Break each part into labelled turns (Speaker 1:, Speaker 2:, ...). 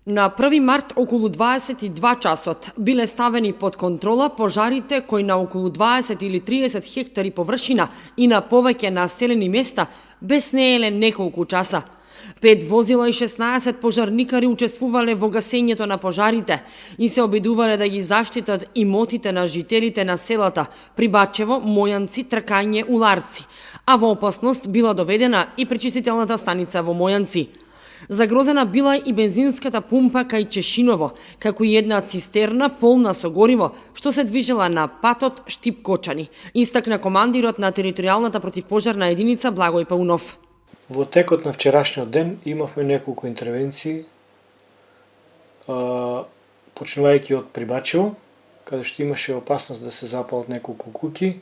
Speaker 1: На 1 март околу 22 часот биле ставени под контрола пожарите кои на околу 20 или 30 хектари површина и на повеќе населени места беснееле неколку часа. 5 возила и 16 пожарникари учествувале во гасењето на пожарите и се обидувале да ги заштитат имотите на жителите на селата Прибачево, Мојанци, Тркање, Уларци, а во опасност била доведена и пречистителната станица во Мојанци. Загрозена била и бензинската пумпа кај Чешиново, како и една цистерна полна со гориво, што се движела на патот Штип-Кочани, истакна командирот на територијалната противпожарна единица Благој Паунов.
Speaker 2: Во текот на вчерашниот ден имавме неколку интервенции, почнувајќи од Прибачево, каде што имаше опасност да се запалат неколку куќи,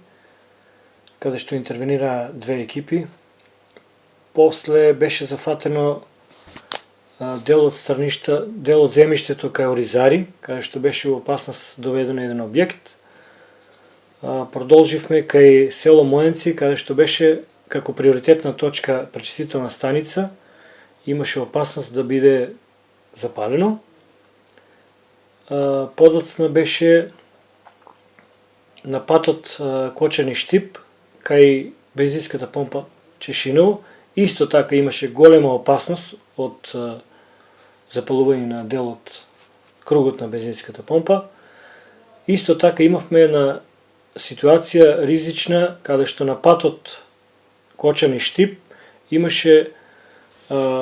Speaker 2: каде што интервенира 2 екипи. После беше зафатено дел од земјиштето кај Оризари, каде што беше во опасност доведен еден објект. Продолживме кај село Мојанци, каде што беше како приоритетна точка пречистителна станица, имаше опасност да биде запалено. Подоцна беше на патот Кочани-Штип, кај бензинската помпа Чешиново. Исто така имаше голема опасност од запалување на дел од кругот на бензинската помпа. Исто така имавме една ситуација ризична, каде што на патот Кочани-Штип имаше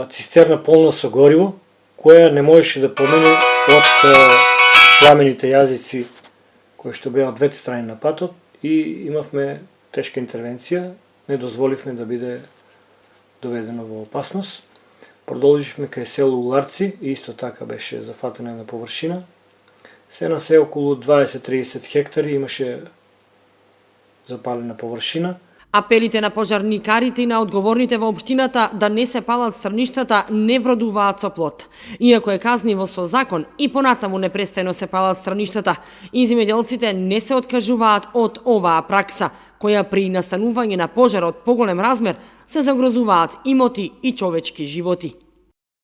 Speaker 2: цистерна полна со гориво, која не можеше да помине од пламените јазици кои што беа од двете страни на патот и имавме тешка интервенција, не дозволивме да биде доведено во опасност. Продолживме кај село Уларци и исто така беше зафатена на површина. Се околу 20-30 хектари имаше запалена површина.
Speaker 1: Апелите на пожарникарите и на одговорните во општината да не се палат стрништата не вродуваат со плод. Иако е казниво со закон и понатаму непрестајно се палат стрништата, и земјоделците не се откажуваат од оваа пракса, која при настанување на пожар од поголем размер се загрозуваат имоти и човечки животи.